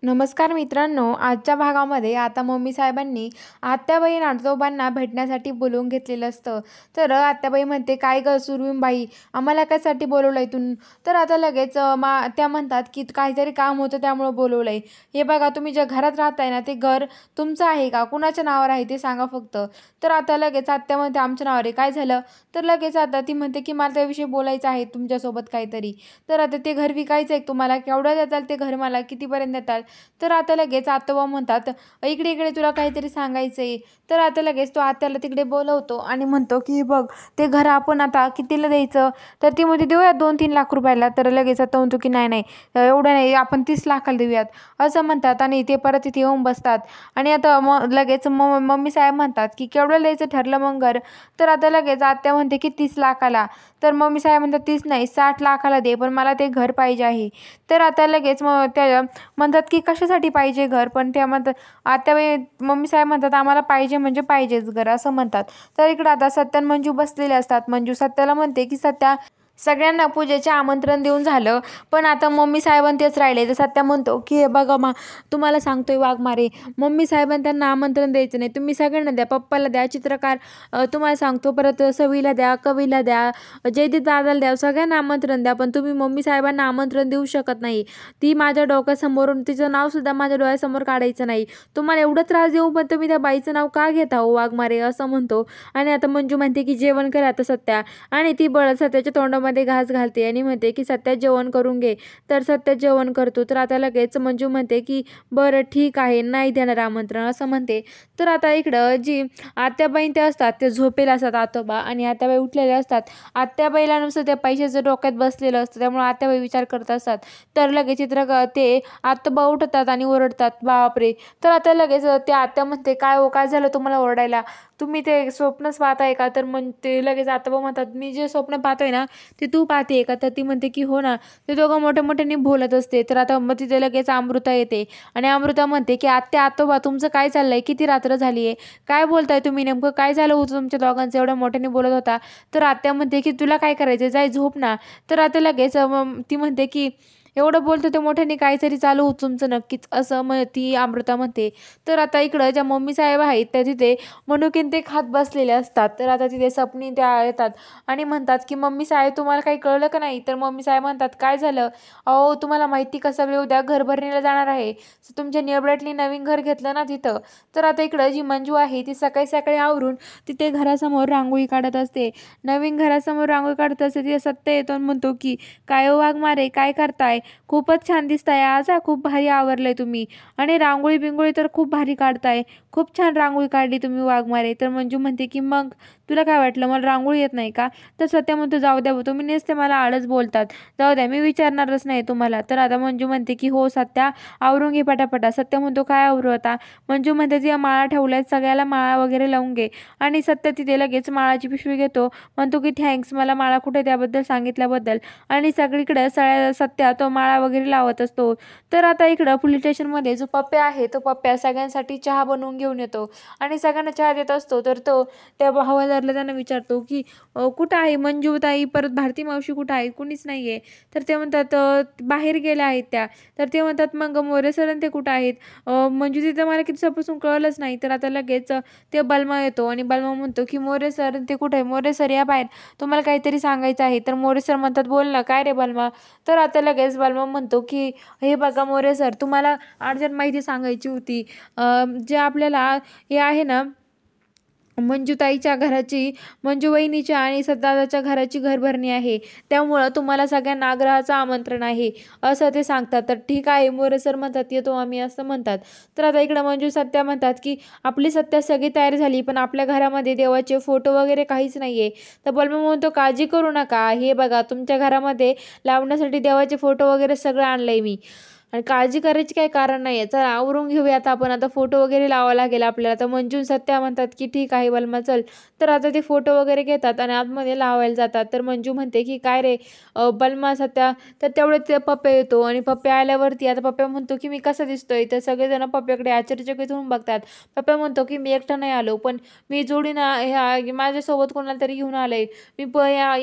नमस्कार मित्रांनो, आजच्या भागामध्ये आता मम्मी साहेबांनी आत्याबाई नातोबांना भेटण्यासाठी बोलवून घेतलेलं असतं. तर आत्याबाई म्हणते, "काय गं सुरवीबाई, आम्हाला कशासाठी बोलवलंय तू?" तर आता लगेच त्या म्हणतात की काहीतरी काम होतं त्यामुळं बोलवलंय. "हे बघा, तुम्ही ज्या घरात राहताय ना, ते घर तुमचं आहे का, कुणाच्या नावावर आहे ते सांगा फक्त." तर आता लगेच आत्या म्हणते, "आमच्या नावावर आहे." "काय झालं?" तर लगेच आता ती म्हणते की "मला त्याविषयी बोलायचं आहे तुमच्यासोबत काहीतरी." तर आता "ते घर विकायचं आहे तुम्हाला, केवढं देताल ते घर मला, कितीपर्यंत देताल?" तर आता लगेच आतोबा म्हणतात, "इकडे इकडे तुला काहीतरी सांगायचंय." तर आता लगेच तो आत्याला तिकडे बोलवतो आणि म्हणतो की "बघ, ते घर आपण आता कितीला द्यायचं?" तर ती म्हणते, "देऊयात 2-3 लाख रुपयाला." तर लगेच आता म्हणतो की "नाही नाही, एवढं नाही, आपण 30 लाखाला देऊयात." असं म्हणतात आणि ते परत तिथे येऊन बसतात. आणि आता मग लगेच मम्मी साहेब म्हणतात की "केवढं द्यायचं ठरलं मग घर?" तर आता लगेच आत्या म्हणते की 30 लाखाला. तर मम्मी साहेब म्हणतात, "30 नाही, 60 लाखाला दे, पण मला ते घर पाहिजे आहे." तर आता लगेच मग त्या म्हणतात की "कशासाठी पाहिजे घर?" पण त्या म्हणतात, आत्याबाई मम्मी साहेब म्हणतात, "आम्हाला पाहिजे म्हणजे पाहिजेच घर." असं म्हणतात. तर इकडं आता सत्या आणि मंजू बसलेले असतात. मंजू सत्याला म्हणते की "सत्या, सगळ्यांना पूजेचे आमंत्रण देऊन झालं, पण आता मम्मी साहेबांना तेच राहिले." तर सत्या म्हणतो की "हे बघा तुम्हाला सांगतोय वाघमारे, मम्मी साहेबांना त्यांना आमंत्रण द्यायचं नाही. तुम्ही सगळ्यांना द्या, पप्पाला द्या, चित्रकार तुम्हाला सांगतो, परत सवीला द्या, कवीला द्या, जयदीप दादाला द्या, सगळ्यांना आमंत्रण द्या. पण तुम्ही मम्मी साहेबांना आमंत्रण देऊ शकत नाही. ती माझ्या डोक्यासमोरून तिचं नावसुद्धा माझ्या डोळ्यासमोर काढायचं नाही. तुम्हाला एवढं त्रास देऊ पण तुम्ही त्या बाईचं नाव का घेता हो वाघमारे?" असं म्हणतो. आणि आता मंजू म्हणते की "जेवण कर आता सत्या." आणि ती सत्याच्या तोंडामध्ये घास घालते आणि म्हणते की "सत्या, जेवण करून घे." तर सत्या जेवण करतो. तर आता लगेच मंजू म्हणते की "बरं ठीक आहे, नाही देणार आमंत्रण." असं म्हणते. तर आता इकडं जी आत्याबाई ते असतात ते झोपेला असतात आतोबा, आणि आत्याबाई उठलेल्या असतात. आत्याबाईला नुसतं त्या पैशाचं डोक्यात बसलेलं असतं, त्यामुळे आत्याबाई विचार करत असतात. तर लगेच ते आतोबा उठतात आणि ओरडतात, "बापरे!" तर आता लगेच ते आत्या म्हणते, "काय हो, काय झालं तुम्हाला ओरडायला? तुम्ही ते स्वप्नच पाहताय का?" तर मग ते लगेच आतोबा म्हणतात, "मी जे स्वप्न पाहतोय ना, ते तू पाहते का?" तर ती म्हणते की "हो ना." ते दोघं मोठ्या मोठ्याने बोलत असते. तर आता मग तिथे लगेच अमृता येते आणि अमृता म्हणते की "आत्या, आतोबा, तुमचं काय चाललंय? किती रात्र झाली आहे? काय बोलताय तुम्ही नेमकं? काय झालं होतं तुमच्या दोघांचं, एवढ्या मोठ्याने बोलत होता?" तर आत्या म्हणते की "तुला काय करायचं, जाय झोप ना." तर आता लगेच ती म्हणते की "एवढं बोलतो ते मोठ्याने, काहीतरी चालू होतं तुमचं नक्कीच." असं मग ती अमृता म्हणते. तर आता इकडं ज्या मम्मी साहेब आहेत त्या तिथे मनुकीन ते खात बसलेले असतात. तर आता तिथे सपनी त्या येतात आणि म्हणतात की "मम्मी साहेब, तुम्हाला काही कळलं का नाही?" तर मम्मी साहेब म्हणतात, "काय झालं? अहो, तुम्हाला माहिती का, सगळे उद्या घरभरणीला जाणार आहे. तुमच्या निवडटली नवीन घर घेतलं ना तिथं." तर आता इकडं जी मंजू आहे ती सकाळी सकाळी आवरून तिथे घरासमोर रांगोळी काढत असते. नवीन घरासमोर रांगोळी काढत असते. तिथे सत्य येतो आणि म्हणतो की "काय हो वाघमारे, काय करताय? खूपच छान दिसताय आज हा, खूप भारी आवरलंय तुम्ही. आणि रांगोळी बिंगोळी तर खूप भारी काढताय. खूप छान रांगोळी काढली तुम्ही वाघमारे." तर मंजू म्हणते की "मग तुला काय वाटलं, मला रांगोळी येत नाही का?" तर सत्या म्हणतो, "जाऊ द्या, तुम्ही नुसते मला आळच बोलतात. जाऊ द्या, मी विचारणारच नाही तुम्हाला." तर आता मंजू म्हणते की "हो सत्या, आवरून घे पटापटा." सत्या म्हणतो, "काय आवरू आता?" मंजू म्हणते, "जी माळा ठेवल्यात, सगळ्याला माळा वगैरे लावून घे." आणि सत्य तिथे लगेच माळाची पिशवी घेतो. म्हणतो की "थँक्स, मला माळा कुठे त्याबद्दल सांगितल्याबद्दल." आणि सगळीकडे सत्या तो माळा वगैरे लावत असतो. तर आता इकडं पोलीस स्टेशनमध्ये जो पप्प्या आहे, तो पप्प्या सगळ्यांसाठी चहा बनवून घेऊन येतो आणि सगळ्यांना चहा देत असतो. तर तो त्या हवालदारला त्यांना विचारतो की "कुठं आहे मंजूताई, परत भारती मावशी कुठं आहेत? कुणीच नाही आहे." तर ते म्हणतात "बाहेर गेल्या आहेत त्या." तर ते म्हणतात "मग मोरे सर ते कुठं आहेत?" "मंजू तिथं मला किती दिवसापासून कळलंच नाही." तर आता लगेच ते बलमा येतो आणि बलमा म्हणतो की "मोरे सर ते कुठे आहे? मोरे सर या बाहेर, तुम्हाला काहीतरी सांगायचं आहे." तर मोरे सर म्हणतात, "बोल ना, काय रे बलमा?" तर आता लगेच बलमा म्हणतो की "हे बघा मोरे सर, तुम्हाला अर्जंट माहिती सांगायची होती. जे आपल्याला हे आहे ना, मंजूताईच्या घराची, मंजू वहिनीच्या आणि दादाच्या घराची घरभरणी आहे. त्यामुळं तुम्हाला सगळ्यांना आग्रहाचं आमंत्रण आहे." असं ते सांगतात. तर "ठीक आहे." मोरे सर म्हणतात, "येतो आम्ही." असं म्हणतात. तर आता इकडं मंजू सत्या म्हणतात की "आपली सत्या सगळी तयारी झाली, पण आपल्या घरामध्ये देवाचे फोटो वगैरे काहीच नाहीये." तर बलमा म्हणतो, "काळजी करू नका. हे बघा, तुमच्या घरामध्ये लावण्यासाठी देवाचे फोटो वगैरे सगळं आणलंय मी. आणि काळजी करायची काही कारण नाही आहे. चला आवरून घेऊयात आपण, आता फोटो वगैरे लावावा लागेल आपल्याला." तर मंजू सत्या म्हणतात की "ठीक आहे बलमा, चल." तर आता ते फोटो वगैरे घेतात आणि आतमध्ये लावायला जातात. तर मंजू म्हणते की "काय रे बलमा, सत्या?" तर तेवढे ते पप्प्या येतो आणि पप्प्या आल्यावरती आता पप्प्या म्हणतो की "मी कसा दिसतोय?" तर सगळेजण पप्प्याकडे आश्चर्यचकित होऊन बघतात. पप्प्या म्हणतो की "मी एकटा नाही आलो, पण मी जोडीनं ह्या माझ्यासोबत कोणाला तरी घेऊन आलोय. मी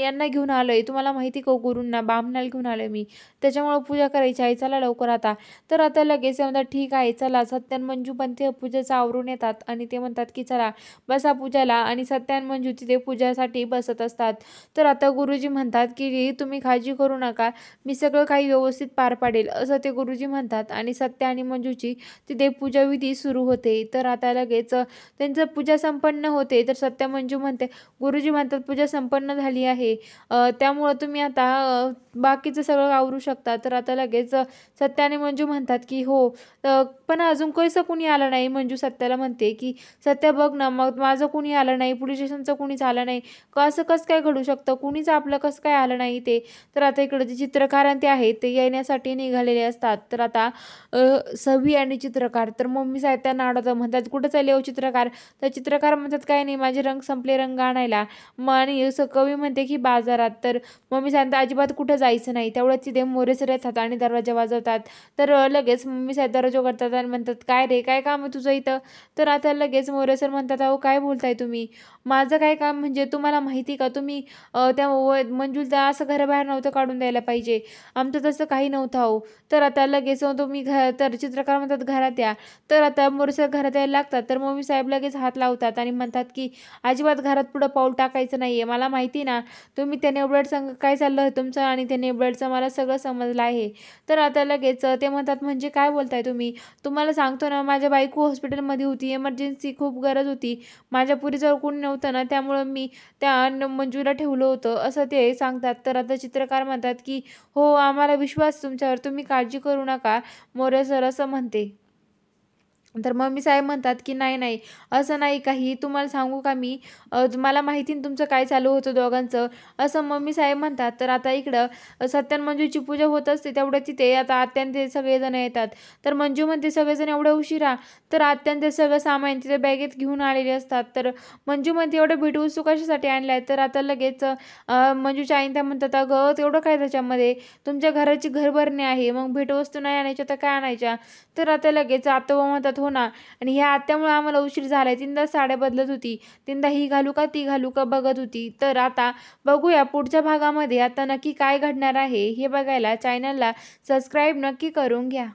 यांना घेऊन आलोय. तुम्हाला माहिती का, गुरूंना, बामणाला घेऊन आलोय मी. त्याच्यामुळं पूजा करायची आहे. चला लवकर आता लगेच ते म्हणतात ठीक आहे चला. सत्य आणि मंजू पण ते पूजेचं आवरून येतात आणि ते म्हणतात की चला बसा पूजाला, आणि सत्य आणि मंजू तिथे पूजासाठी बसत असतात. तर आता गुरुजी म्हणतात की तुम्ही काळजी करू नका, मी सगळं काही व्यवस्थित पार पाडेल, असं ते गुरुजी म्हणतात. आणि सत्य आणि मंजूची तिथे पूजाविधी सुरू होते. तर आता लगेच त्यांचं पूजा संपन्न होते. तर सत्य मंजू म्हणते, गुरुजी म्हणतात पूजा संपन्न झाली आहे, त्यामुळं तुम्ही आता बाकीचं सगळं आवरू शकता. तर आता लगेच सत्य आणि मंजू म्हणतात की हो, पण अजून कसं कुणी आलं नाही. मंजू सत्याला म्हणते की सत्या बघ ना, मग माझं कुणी आलं नाही, पोलीस स्टेशनचं कुणीच आलं नाही, असं कसं काय घडू शकतं, कुणीच आपलं कसं काय आलं नाही ते. तर आता इकडे जे चित्रकार ते आहेत ते येण्यासाठी निघालेले असतात. तर आता सवी आणि चित्रकार, तर मम्मी साहेब त्यांना अडवतात, म्हणतात कुठं चालले हो चित्रकार. तर चित्रकार म्हणतात काय नाही, माझे रंग संपले, रंग आणायला. मग आणि कवी म्हणते की बाजारात. तर मम्मी सांगतात अजिबात कुठं जायचं नाही. तेवढ्याच तिथे मोरे सर येतात आणि दरवाजा वाजवतात. तर लगेच मम्मी साहेब दरवाजा उघडतात आणि म्हणतात काय रे, काय काम आहे तुझं इथं. तर आता लगेच मोरे सर म्हणतात अहो काय बोलताय तुम्ही, माझं काय काम, म्हणजे तुम्हाला माहिती का, तुम्ही त्या मंजूला असं घराबाहेर नव्हतं काढून द्यायला पाहिजे, आमचं तसं काही नव्हतं हो. तर आता लगेच तुम्ही तर चित्रकार म्हणतात घरात या. तर आता मोरे सर घरात यायला लागतात. तर मम्मी साहेब लगेच हात लावतात आणि म्हणतात की अजिबात घरात पुढं पाऊल टाकायचं नाहीये, मला माहिती ना तुम्ही त्या नेबलेट संग काय चाललं तुमचं, आणि त्या नेबलेटचं मला सगळं समजलं आहे. तर आता लगेच ते म्हणतात म्हणजे काय बोलताय तुम्ही, तुम्हाला सांगतो ना माझ्या बायको हॉस्पिटलमध्ये होती, इमर्जन्सी खूप गरज होती, माझ्या पुरीजवळ कोणी नव्हतं ना, त्यामुळं मी त्या मंजूला ठेवलं होतं, असं ते सांगतात. तर आता चित्रकार म्हणतात की हो आम्हाला विश्वास तुमच्यावर, तुम्ही काळजी करू नका, मोरे सर असं म्हणते. तर मम्मी साहेब म्हणतात की नाही नाही, असं नाही काही, तुम्हाला सांगू का मी, मला माहिती ना तुमचं काय चालू होतं दोघांचं, असं मम्मी साहेब म्हणतात. तर आता इकडं सत्य आणि मंजूची पूजा होत असते तेवढ्या तिथे आता आत्यान ते सगळेजण येतात. तर मंजू म्हणते सगळेजण एवढ्या उशिरा. तर आत्यान ते सगळं सामान तिथे बॅगेत घेऊन आलेले असतात. तर मंजू म्हणते एवढं भेटवस्तू कशासाठी आणल्या. तर आता लगेच मंजूच्या आईन त्या म्हणतात अगं तेवढं काय त्याच्यामध्ये, तुमच्या घराची घरभरणी आहे, मग भेटवस्तू नाही आणायच्या तर काय आणायच्या. तर आता लगेच आतोबा म्हणतात हो ना, आणि ह्या आत्यामुळे आम्हाला उशीर झालाय, तीनदा साड्या बदलत होती, तीनदा ही घालू का ती घालू का बघत होती. तर आता बघूया पुढच्या भागामध्ये आता नक्की काय घडणार आहे हे बघायला चॅनलला सबस्क्राईब नक्की करून घ्या.